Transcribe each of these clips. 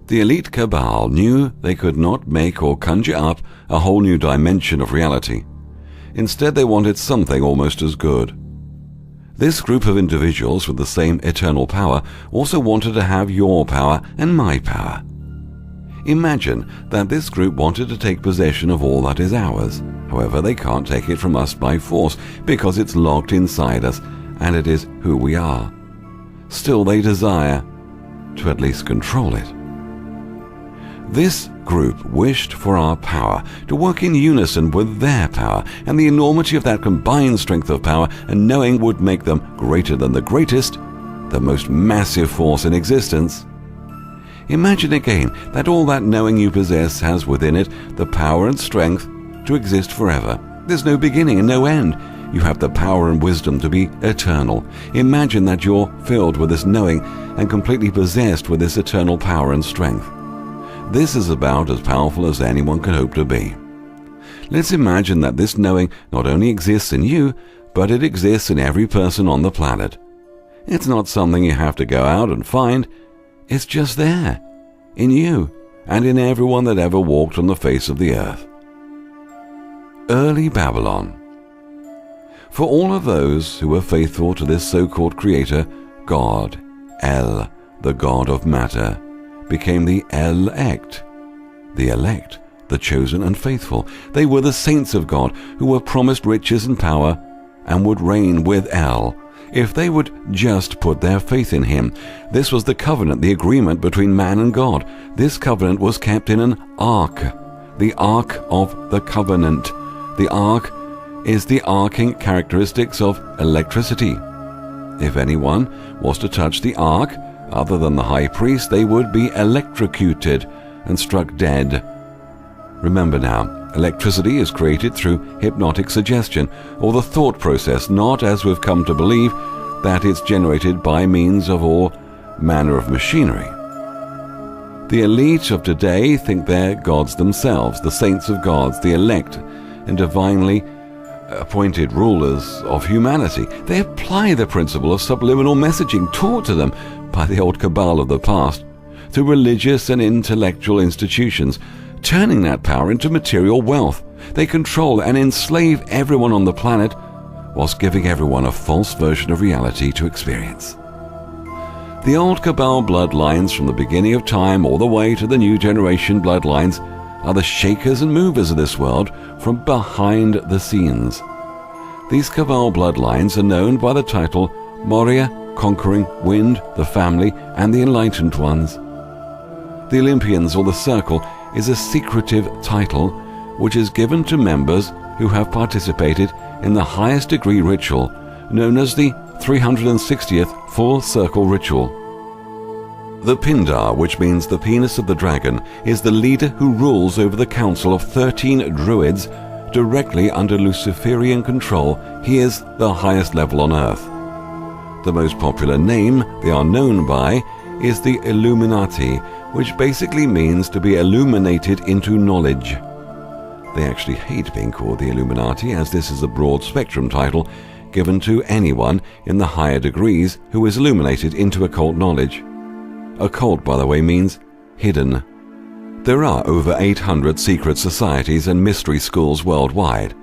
The Elite Cabal knew they could not make or conjure up a whole new dimension of reality. Instead, they wanted something almost as good. This group of individuals with the same eternal power also wanted to have your power and my power. Imagine that this group wanted to take possession of all that is ours. However, they can't take it from us by force because it's locked inside us and it is who we are. Still, they desire to at least control it. This group wished for our power to work in unison with their power, and the enormity of that combined strength of power and knowing would make them greater than the greatest, the most massive force in existence. Imagine again that all that knowing you possess has within it the power and strength to exist forever. There's no beginning and no end. You have the power and wisdom to be eternal. Imagine that you're filled with this knowing and completely possessed with this eternal power and strength. This is about as powerful as anyone can hope to be. Let's imagine that this knowing not only exists in you, but it exists in every person on the planet. It's not something you have to go out and find. It's just there, in you, and in everyone that ever walked on the face of the earth. Early Babylon. For all of those who were faithful to this so-called creator, God, El, the God of matter, became the elect, the chosen and faithful. They were the saints of God who were promised riches and power and would reign with El if they would just put their faith in him. This was the covenant, the agreement between man and God. This covenant was kept in an ark, the Ark of the Covenant. The ark is the arcing characteristics of electricity. If anyone was to touch the ark, other than the high priest, they would be electrocuted and struck dead. Remember now, electricity is created through hypnotic suggestion, or the thought process, not, as we've come to believe, that it's generated by means of all manner of machinery. The elite of today think they're gods themselves, the saints of gods, the elect and divinely appointed rulers of humanity. They apply the principle of subliminal messaging taught to them by the old cabal of the past through religious and intellectual institutions, turning that power into material wealth. They control and enslave everyone on the planet whilst giving everyone a false version of reality to experience. The old cabal bloodlines from the beginning of time all the way to the new generation bloodlines are the shakers and movers of this world from behind the scenes. These cabal bloodlines are known by the title Moria, Conquering, Wind, the Family, and the Enlightened Ones. The Olympians, or the Circle, is a secretive title which is given to members who have participated in the highest degree ritual, known as the 360th Full Circle Ritual. The Pindar, which means the penis of the dragon, is the leader who rules over the council of 13 druids directly under Luciferian control. He is the highest level on earth. The most popular name they are known by is the Illuminati, which basically means to be illuminated into knowledge. They actually hate being called the Illuminati, as this is a broad spectrum title given to anyone in the higher degrees who is illuminated into occult knowledge. Occult, by the way, means hidden. There are over 800 secret societies and mystery schools worldwide.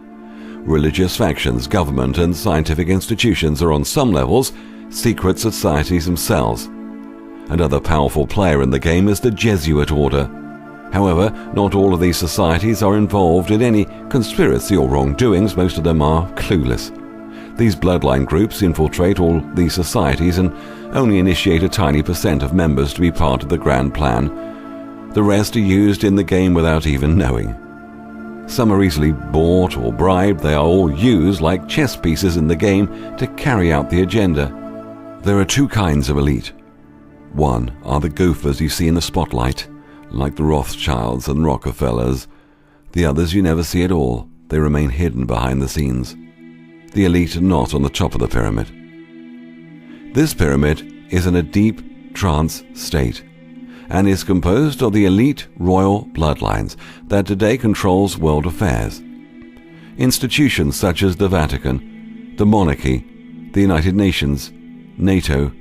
Religious factions, government and scientific institutions are on some levels secret societies themselves. Another powerful player in the game is the Jesuit order. However, not all of these societies are involved in any conspiracy or wrongdoings. Most of them are clueless. These bloodline groups infiltrate all these societies and only initiate a tiny % of members to be part of the grand plan. The rest are used in the game without even knowing. Some are easily bought or bribed. They are all used like chess pieces in the game to carry out the agenda. There are two kinds of elite. One are the gophers you see in the spotlight, like the Rothschilds and Rockefellers. The others you never see at all. They remain hidden behind the scenes. The elite are not on the top of the pyramid. This pyramid is in a deep trance state and is composed of the elite royal bloodlines that today controls world affairs. Institutions such as the Vatican, the monarchy, the United Nations, NATO,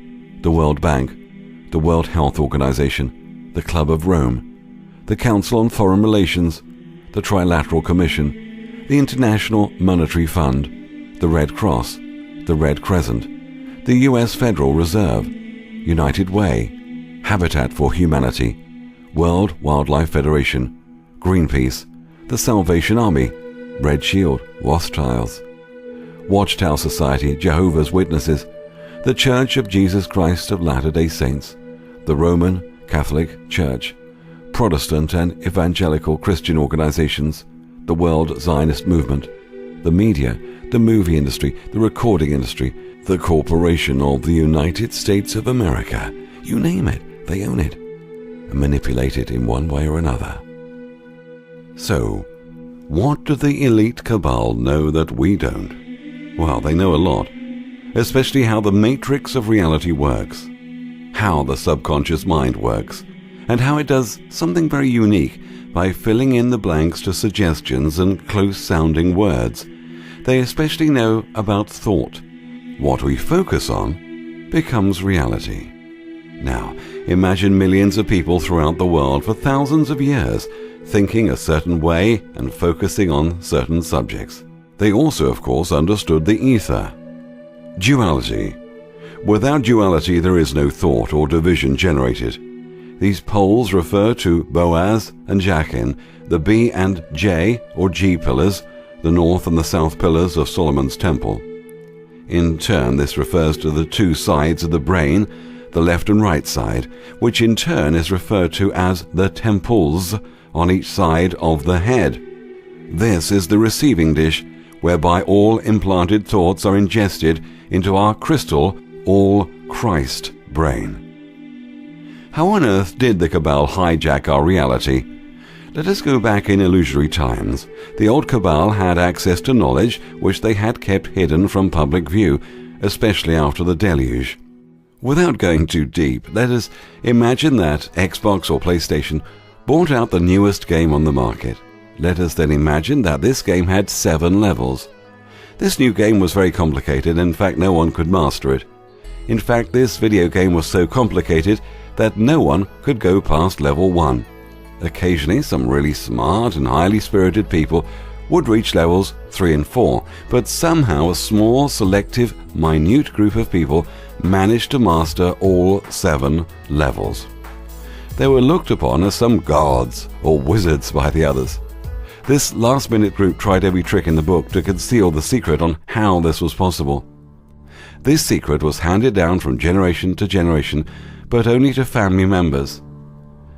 the World Bank, the World Health Organization, the Club of Rome, the Council on Foreign Relations, the Trilateral Commission, the International Monetary Fund, the Red Cross, the Red Crescent, the U.S. Federal Reserve, United Way, Habitat for Humanity, World Wildlife Federation, Greenpeace, the Salvation Army, Red Shield, Rothschilds, Watchtower Society, Jehovah's Witnesses, the Church of Jesus Christ of Latter-day Saints, the Roman Catholic Church, Protestant and evangelical Christian organizations, the World Zionist Movement, the media, the movie industry, the recording industry, the Corporation of the United States of America. You name it, they own it and manipulate it in one way or another. So, what do the elite cabal know that we don't? Well, they know a lot, especially how the matrix of reality works, how the subconscious mind works, and how it does something very unique by filling in the blanks to suggestions and close-sounding words. They especially know about thought. What we focus on becomes reality. Now, imagine millions of people throughout the world for thousands of years thinking a certain way and focusing on certain subjects. They also, of course, understood the ether. Duality. Without duality, there is no thought or division generated. These poles refer to Boaz and Jachin, the B and J or G pillars, the north and the south pillars of Solomon's temple. In turn, this refers to the two sides of the brain, the left and right side, which in turn is referred to as the temples on each side of the head. This is the receiving dish whereby all implanted thoughts are ingested into our crystal, all-Christ brain. How on earth did the Cabal hijack our reality? Let us go back in illusory times. The old Cabal had access to knowledge which they had kept hidden from public view, especially after the deluge. Without going too deep, let us imagine that Xbox or PlayStation bought out the newest game on the market. Let us then imagine that this game had 7 levels. This new game was very complicated, and in fact no one could master it. In fact, this video game was so complicated that no one could go past level 1. Occasionally, some really smart and highly spirited people would reach levels 3 and 4, but somehow a small, selective, minute group of people managed to master all 7 levels. They were looked upon as some gods or wizards by the others. This last-minute group tried every trick in the book to conceal the secret on how this was possible. This secret was handed down from generation to generation, but only to family members.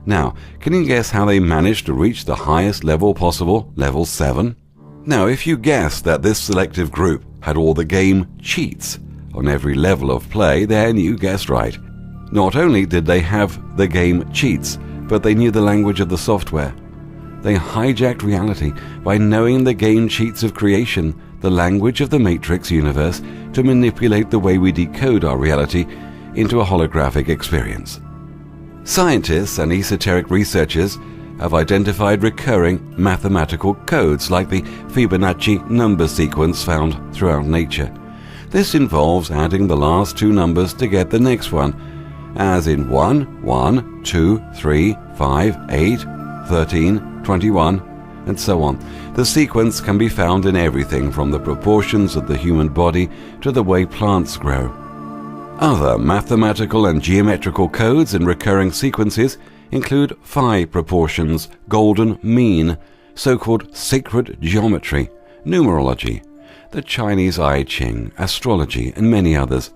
Now, can you guess how they managed to reach the highest level possible, level 7? Now, if you guessed that this selective group had all the game cheats on every level of play, then you guessed right. Not only did they have the game cheats, but they knew the language of the software. They hijacked reality by knowing the game cheats of creation, the language of the Matrix universe, to manipulate the way we decode our reality into a holographic experience. Scientists and esoteric researchers have identified recurring mathematical codes like the Fibonacci number sequence found throughout nature. This involves adding the last 2 numbers to get the next one, as in 1, 1, 2, 3, 5, 8, 13, 21, and so on. The sequence can be found in everything from the proportions of the human body to the way plants grow. Other mathematical and geometrical codes and recurring sequences include phi proportions, golden mean, so-called sacred geometry, numerology, the Chinese I Ching, astrology, and many others.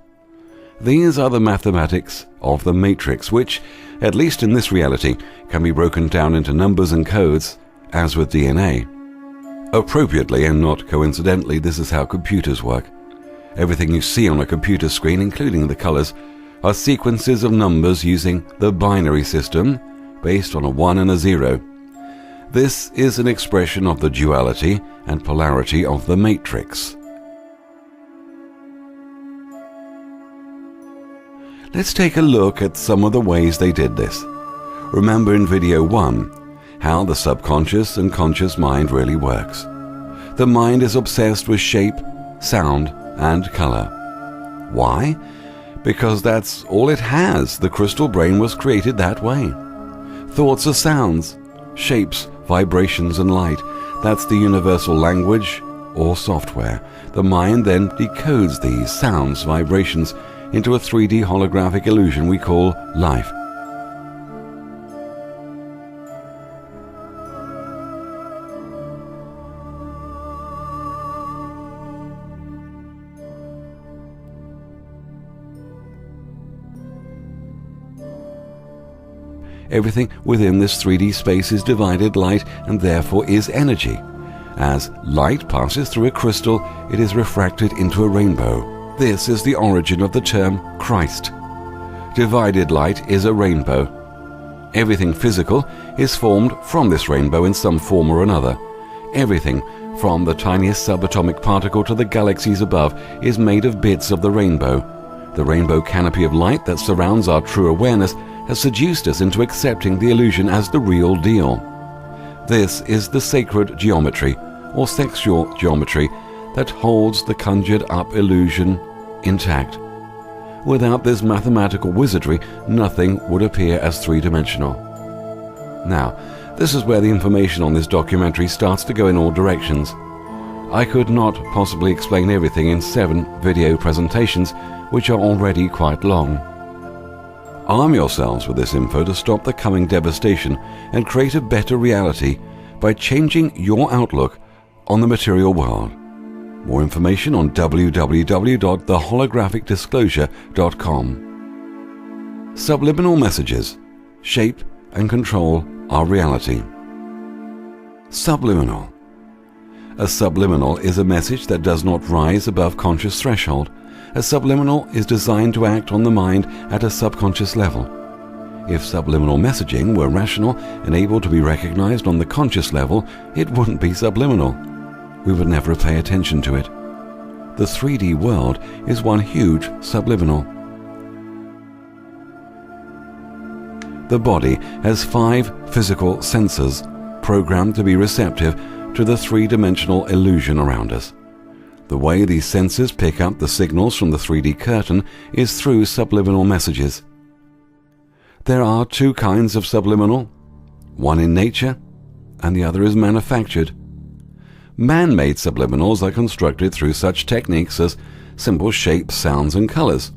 These are the mathematics of the matrix, which, at least in this reality, can be broken down into numbers and codes, as with DNA. Appropriately and not coincidentally, this is how computers work. Everything you see on a computer screen, including the colors, are sequences of numbers using the binary system, based on a 1 and a 0. This is an expression of the duality and polarity of the matrix. Let's take a look at some of the ways they did this. Remember in video 1 how the subconscious and conscious mind really works. The mind is obsessed with shape, sound, and color. Why? Because that's all it has. The crystal brain was created that way. Thoughts are sounds, shapes, vibrations and light. That's the universal language or software. The mind then decodes these sounds, vibrations into a 3D holographic illusion we call life. Everything within this 3D space is divided light and therefore is energy. As light passes through a crystal, it is refracted into a rainbow. This is the origin of the term Christ. Divided light is a rainbow. Everything physical is formed from this rainbow in some form or another. Everything, from the tiniest subatomic particle to the galaxies above, is made of bits of the rainbow. The rainbow canopy of light that surrounds our true awareness has seduced us into accepting the illusion as the real deal. This is the sacred geometry, or sexual geometry, that holds the conjured-up illusion intact. Without this mathematical wizardry, nothing would appear as three-dimensional. Now, this is where the information on this documentary starts to go in all directions. I could not possibly explain everything in 7 video presentations, which are already quite long. Arm yourselves with this info to stop the coming devastation and create a better reality by changing your outlook on the material world. More information on www.theholographicdisclosure.com. Subliminal messages shape and control our reality. Subliminal. A subliminal is a message that does not rise above conscious threshold. A subliminal is designed to act on the mind at a subconscious level. If subliminal messaging were rational and able to be recognized on the conscious level, it wouldn't be subliminal. We would never pay attention to it. The 3D world is one huge subliminal. The body has 5 physical senses programmed to be receptive to the 3-dimensional illusion around us. The way these senses pick up the signals from the 3D curtain is through subliminal messages. There are 2 kinds of subliminal, one in nature and the other is manufactured. Man-made subliminals are constructed through such techniques as simple shapes, sounds and colors.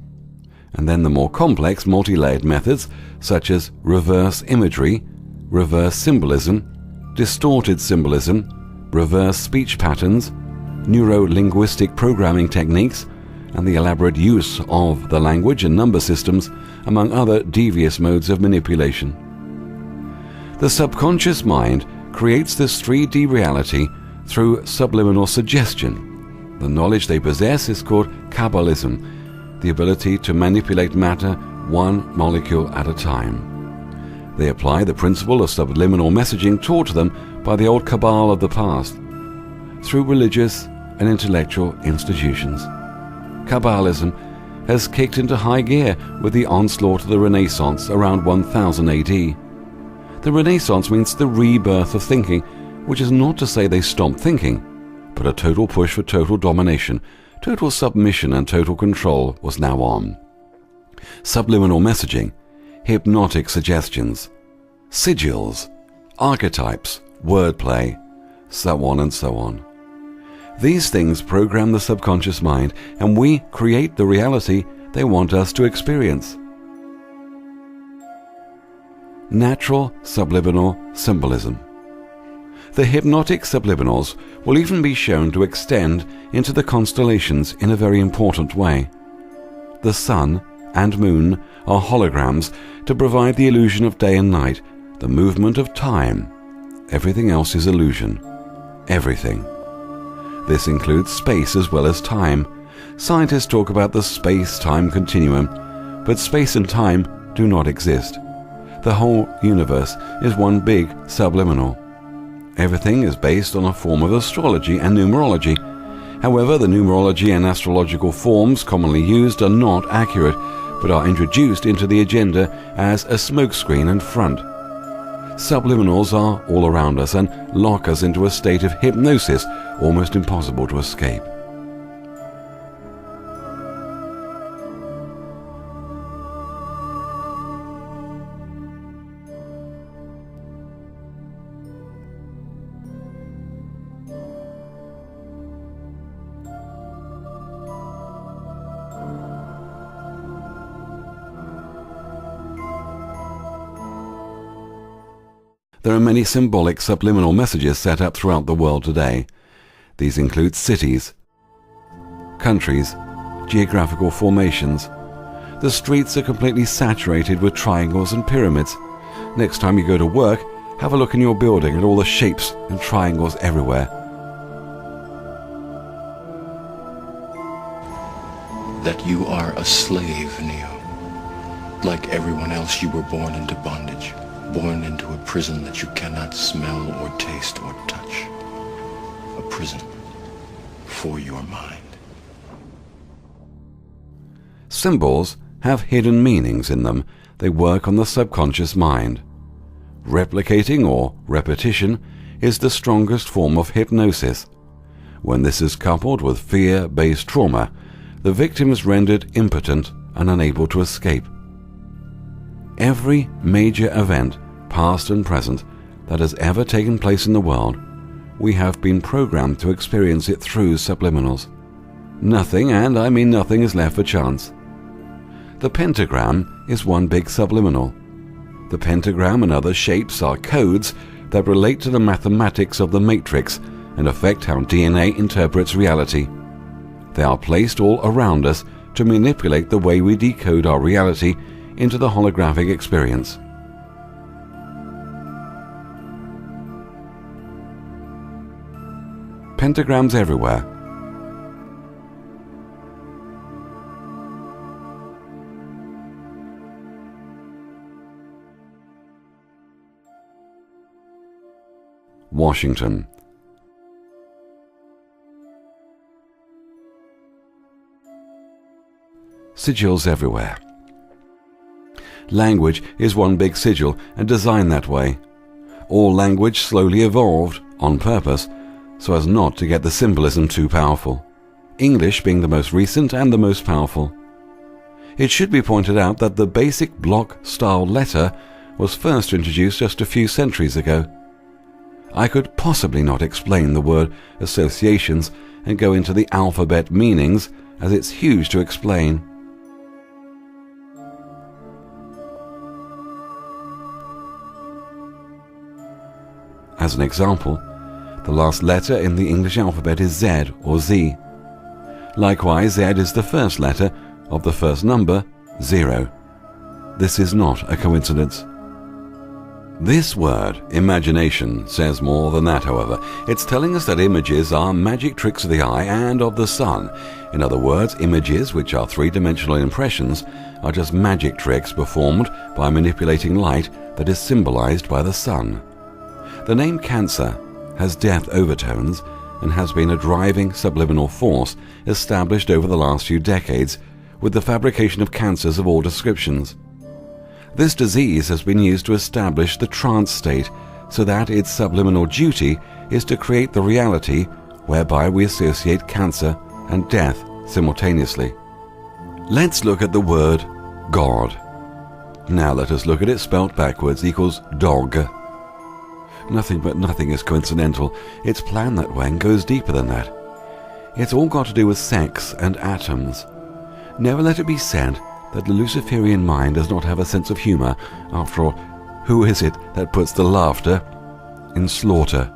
And then the more complex multi-layered methods such as reverse imagery, reverse symbolism, distorted symbolism, reverse speech patterns, neuro-linguistic programming techniques, and the elaborate use of the language and number systems, among other devious modes of manipulation. The subconscious mind creates this 3D reality through subliminal suggestion. The knowledge they possess is called Kabbalism, the ability to manipulate matter one molecule at a time. They apply the principle of subliminal messaging taught to them by the old Cabal of the past, through religious and intellectual institutions. Kabbalism has kicked into high gear with the onslaught of the Renaissance around 1000 AD. The Renaissance means the rebirth of thinking, which is not to say they stopped thinking, but a total push for total domination, total submission and total control was now on. Subliminal messaging, hypnotic suggestions, sigils, archetypes, wordplay, so on and so on. These things program the subconscious mind, and we create the reality they want us to experience. Natural subliminal symbolism. The hypnotic subliminals will even be shown to extend into the constellations in a very important way. The sun and moon are holograms to provide the illusion of day and night, the movement of time. Everything else is illusion. Everything. This includes space as well as time. Scientists talk about the space-time continuum, but space and time do not exist. The whole universe is one big subliminal. Everything is based on a form of astrology and numerology. However, the numerology and astrological forms commonly used are not accurate, but are introduced into the agenda as a smokescreen and front. Subliminals are all around us and lock us into a state of hypnosis almost impossible to escape. There are many symbolic subliminal messages set up throughout the world today. These include cities, countries, geographical formations. The streets are completely saturated with triangles and pyramids. Next time you go to work, have a look in your building at all the shapes and triangles everywhere. That you are a slave, Neo. Like everyone else, you were born into bondage, born into a prison that you cannot smell or taste or touch. A prison for your mind. Symbols have hidden meanings in them. They work on the subconscious mind. Replicating or repetition is the strongest form of hypnosis. When this is coupled with fear-based trauma, the victim is rendered impotent and unable to escape. Every major event, past and present, that has ever taken place in the world, we have been programmed to experience it through subliminals. Nothing, and I mean nothing, is left for chance. The pentagram is one big subliminal. The pentagram and other shapes are codes that relate to the mathematics of the matrix and affect how DNA interprets reality. They are placed all around us to manipulate the way we decode our reality into the holographic experience. Pentagrams everywhere. Washington. Sigils everywhere. Language is one big sigil and designed that way. All language slowly evolved, on purpose, so as not to get the symbolism too powerful. English being the most recent and the most powerful. It should be pointed out that the basic block-style letter was first introduced just a few centuries ago. I could possibly not explain the word associations and go into the alphabet meanings, as it's huge to explain. As an example, the last letter in the English alphabet is Z or Z. Likewise, Z is the first letter of the first number, 0. This is not a coincidence. This word, imagination, says more than that, however. It's telling us that images are magic tricks of the eye and of the sun. In other words, images, which are three-dimensional impressions, are just magic tricks performed by manipulating light that is symbolized by the sun. The name Cancer has death overtones and has been a driving subliminal force established over the last few decades with the fabrication of cancers of all descriptions. This disease has been used to establish the trance state so that its subliminal duty is to create the reality whereby we associate cancer and death simultaneously. Let's look at the word God. Now let us look at it spelt backwards equals dog. Nothing but nothing is coincidental. It's planned that way and goes deeper than that. It's all got to do with sex and atoms. Never let it be said that the Luciferian mind does not have a sense of humor. After all, who is it that puts the laughter in slaughter?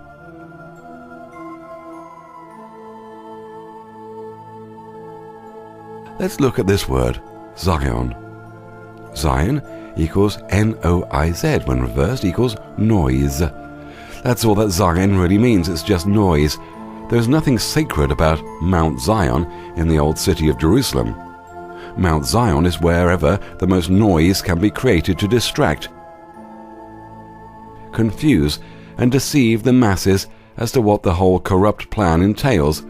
Let's look at this word, Zion. Zion equals N-O-I-Z, when reversed equals noise. That's all that Zion really means, it's just noise. There's nothing sacred about Mount Zion in the old city of Jerusalem. Mount Zion is wherever the most noise can be created to distract, confuse, and deceive the masses as to what the whole corrupt plan entails.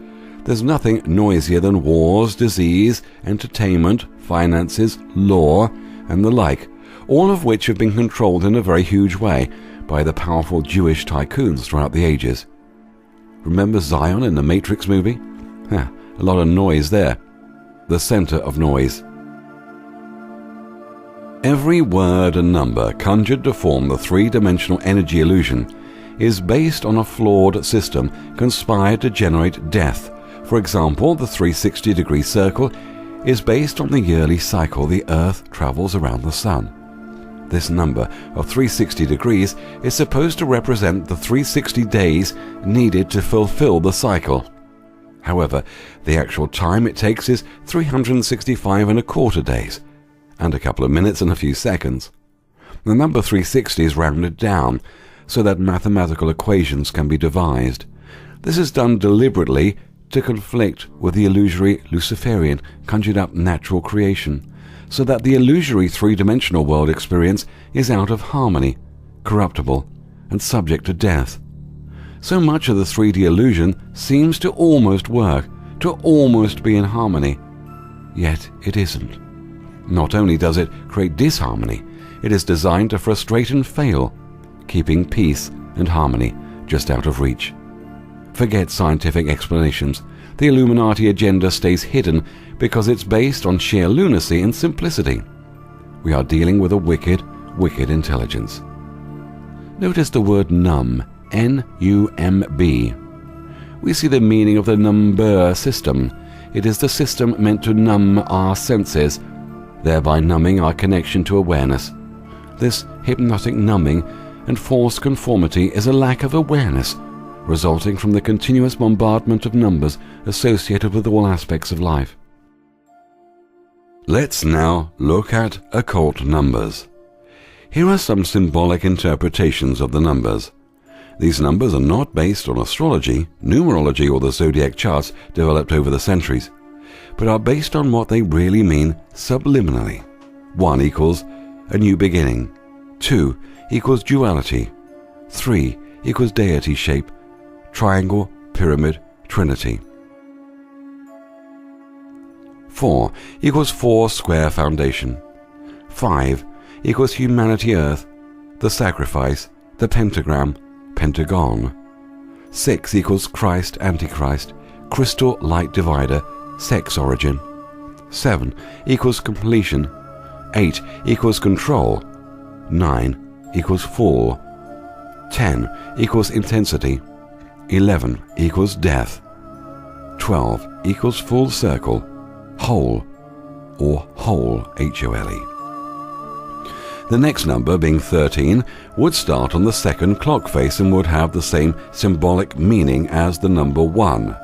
There's nothing noisier than wars, disease, entertainment, finances, law, and the like, all of which have been controlled in a very huge way by the powerful Jewish tycoons throughout the ages. Remember Zion in the Matrix movie? A lot of noise there. The center of noise. Every word and number conjured to form the three-dimensional energy illusion is based on a flawed system conspired to generate death. For example, the 360-degree circle is based on the yearly cycle the Earth travels around the Sun. This number of 360 degrees is supposed to represent the 360 days needed to fulfill the cycle. However, the actual time it takes is 365¼ days, and a couple of minutes and a few seconds. The number 360 is rounded down so that mathematical equations can be devised. This is done deliberately to conflict with the illusory Luciferian conjured-up natural creation, so that the illusory three-dimensional world experience is out of harmony, corruptible, and subject to death. So much of the 3D illusion seems to almost work, to almost be in harmony, yet it isn't. Not only does it create disharmony, it is designed to frustrate and fail, keeping peace and harmony just out of reach. Forget scientific explanations. The Illuminati agenda stays hidden because it's based on sheer lunacy and simplicity. We are dealing with a wicked, wicked intelligence. Notice the word numb, N-U-M-B. We see the meaning of the number system. It is the system meant to numb our senses, thereby numbing our connection to awareness. This hypnotic numbing and false conformity is a lack of awareness, resulting from the continuous bombardment of numbers associated with all aspects of life. Let's now look at occult numbers. Here are some symbolic interpretations of the numbers. These numbers are not based on astrology, numerology, or the zodiac charts developed over the centuries, but are based on what they really mean subliminally. 1 equals a new beginning. 2 equals duality. 3 equals deity shape, triangle, pyramid, trinity. 4 equals 4 square foundation. 5 equals humanity earth, the sacrifice, the pentagram, pentagon. 6 equals Christ, Antichrist, crystal light divider, sex origin. 7 equals completion. 8 equals control. 9 equals fall. 10 equals intensity. 11 equals death. 12 equals full circle, whole, or whole, H-O-L-E. The next number, being 13, would start on the second clock face and would have the same symbolic meaning as the number 1.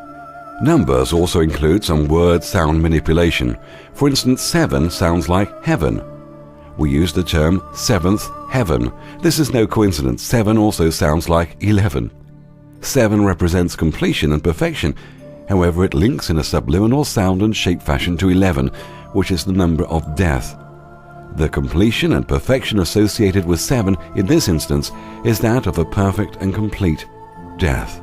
Numbers also include some word-sound manipulation. For instance, 7 sounds like heaven. We use the term seventh heaven. This is no coincidence. 7 also sounds like 11. 7 represents completion and perfection. However, it links in a subliminal sound and shape fashion to 11, which is the number of death. The completion and perfection associated with 7 in this instance is that of a perfect and complete death.